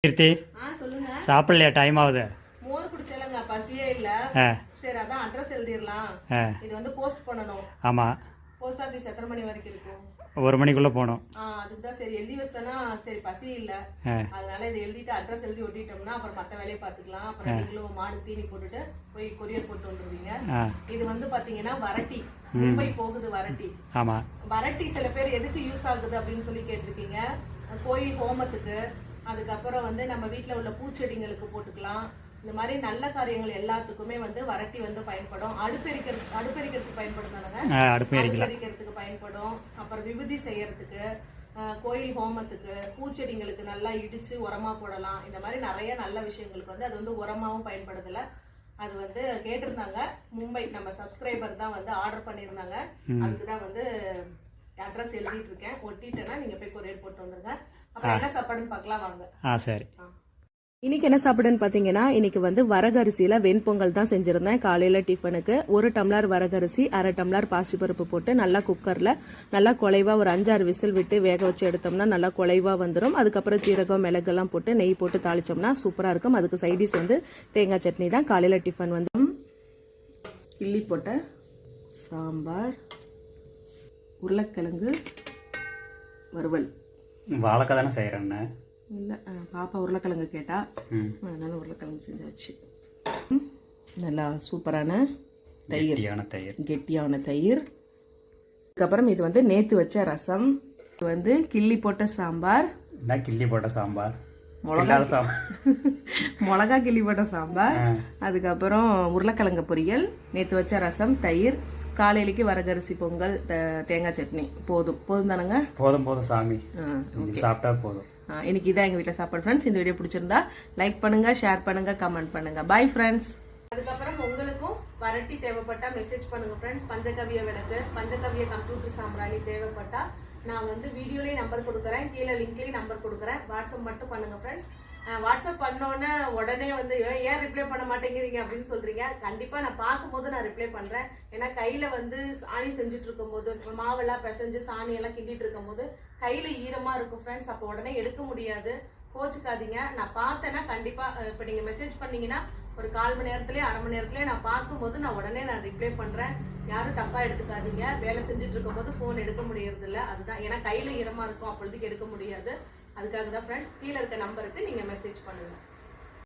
கீர்த்தி சொல்லுங்க. சாப்பிடலையா? டைம் ஆகுது. மோர் குடிச்சலங்க, பசியே இல்ல. சரி, அதான் அட்ரஸ் எழுதிரலாம். இது வந்து போஸ்ட் பண்ணனும். ஆமா. போஸ்ட் ஆபீஸ் எத்தனை மணி வரைக்கும் இருக்கும்? 1 மணிக்குள்ள போகணும். அதுக்கு தான் சரி எழுதி வச்சிட்டேன்னா சரி பசி இல்ல. அதனால இதை எழுதிட்டு அட்ரஸ் எழுதி ஒட்டிட்டோம்னா அப்புறம் மத்த வேலையை பாத்துக்கலாம். அப்புறம் நீங்களும் மாடு தீனி போட்டுட்டு போய் கொரியர் போட்டு வந்துருவீங்க. இது வந்து பாத்தீங்கன்னா வரட்டி, மும்பை போகுது வரட்டி. ஆமா. வரட்டி சில பேர் எதுக்கு யூஸ் ஆகுது அப்படின்னு சொல்லி கேட்டிருக்கீங்க. கோயில் ஹோமத்துக்கு, அதுக்கப்புறம் வந்து நம்ம வீட்டுல உள்ள பூச்செடிங்களுக்கு போட்டுக்கலாம். இந்த மாதிரி நல்ல காரியங்கள் எல்லாத்துக்குமே வந்து வரட்டி வந்து பயன்படும். அடுப்பெரிக்கிறதுக்கு பயன்படும். அடுப்பெரிக்கிறதுக்கு பயன்படும். அப்புறம் விபூதி செய்யறதுக்கு, கோயில் ஹோமத்துக்கு, பூச்செடிங்களுக்கு நல்லா இடிச்சு உரமா போடலாம். இந்த மாதிரி நிறைய நல்ல விஷயங்களுக்கு வந்து அது வந்து உரமாவும் பயன்படுதுல. அது வந்து கேட்டிருந்தாங்க மும்பை, நம்ம சப்ஸ்கிரைபர் தான் வந்து ஆர்டர் பண்ணியிருந்தாங்க. அதுக்குதான் வந்து அட்ரஸ் எழுதிட்டு இருக்கேன். ஒட்டிட்டேன்னா நீங்க போய் கொரியர் போட்டு வந்துருங்க. அப்புறம் என்ன சாப்பாடுன்னு பார்க்கலாம் வாங்க. சரி. இன்னைக்கு என்ன சாப்பிடுன்னு பாத்தீங்கன்னா, இன்னைக்கு வந்து வரகரிசியில வெண்பொங்கல் தான் செஞ்சிருந்தேன் காலையில டிஃபனுக்கு. 1 டம்ளர் வரகரிசி, 1/2 டம்ளர் பாசிப்பருப்பு போட்டு நல்லா குக்கர்ல நல்லா குழைவா ஒரு 5-6 விசில் விட்டு வேக வச்சு எடுத்தோம்னா நல்லா குழைவா வந்துடும். அதுக்கப்புறம் சீரகம் மிளகு எல்லாம் போட்டு நெய் போட்டு தாளிச்சோம்னா சூப்பரா இருக்கும். அதுக்கு சைடிஸ் வந்து தேங்காய் சட்னி தான் காலையில டிஃபன். வந்து கிள்ளி போட்ட சாம்பார், உருளைக்கிழங்கு வறுவல். வாழைக்காய் தானே செய்யறேன்னு இல்லை, பாப்பா உருளைக்கிழங்கு கேட்டா, அதனால உருளைக்கிழங்கு செஞ்சாச்சு. நல்லா சூப்பரான தயிர், கெட்டியான தயிர். அதுக்கப்புறம் இது வந்து நேத்து வச்ச ரசம். இது வந்து கிள்ளி போட்ட சாம்பார். கிள்ளி போட்ட சாம்பார், மிளகா கிள்ளி போட்ட சாம்பார். அதுக்கப்புறம் உருளைக்கிழங்கு பொரியல், நேத்து வச்ச ரசம், தயிர். காலையிலக்கு வரகரிசி பொங்கல், தேங்காய் சட்னி. போதும் தானங்க? போதும் சாமி, சாப்பிட்டா போதும். இன்னைக்கு இதான் எங்க வீட்டுல சாப்பாடு ஃப்ரெண்ட்ஸ். இந்த வீடியோ பிடிச்சிருந்தா லைக் பண்ணுங்க, ஷேர் பண்ணுங்க, கமெண்ட் பண்ணுங்க. Bye friends. அதுக்கப்புறம் உங்களுக்கும் வரட்டி தேவைப்பட்டா மெசேஜ் பண்ணுங்க ஃப்ரெண்ட்ஸ். பஞ்சகவிய விளக்கு, பஞ்சகவிய கம்ப்யூட்டர் சாம்பிராணி தேவைப்பட்டா நான் வந்து வீடியோலயே நம்பர் கொடுக்குறேன், கீழே லிங்க்லயும் நம்பர் கொடுக்குறேன். வாட்ஸ்அப் மட்டும் பண்ணுங்க ஃப்ரெண்ட்ஸ். வாட்ஸ்அப் பண்ணோன்னே உடனே வந்து ஏன் ரிப்ளை பண்ண மாட்டேங்கிறீங்க அப்படின்னு சொல்றீங்க. கண்டிப்பா நான் பார்க்கும்போது நான் ரிப்ளை பண்றேன். ஏன்னா கையில வந்து சாணி செஞ்சுட்டு இருக்கும் போது, மாவெல்லாம் பிசைஞ்சு சாணி எல்லாம் கிண்டிட்டு இருக்கும் போது கையில ஈரமா இருக்கும் ஃப்ரெண்ட்ஸ். அப்போ உடனே எடுக்க முடியாது, கோச்சுக்காதீங்க. நான் பார்த்தேன்னா கண்டிப்பா இப்ப நீங்க மெசேஜ் பண்ணீங்கன்னா ஒரு 1/4 மணி நேரத்திலேயே 1/2 மணி நேரத்திலேயே நான் பார்க்கும்போது நான் உடனே ரிப்ளை பண்றேன். யாரும் தப்பா எடுத்துக்காதீங்க. வேலை செஞ்சுட்டு இருக்கும் போது போன் எடுக்க முடியறது இல்ல, அதுதான். ஏன்னா கையில ஈரமா இருக்கும், அப்பொழுதுக்கு எடுக்க முடியாது. அதுக்காக தான் ஃப்ரெண்ட்ஸ், கீழே இருக்க நம்பருக்கு நீங்க மெசேஜ் பண்ணுங்க.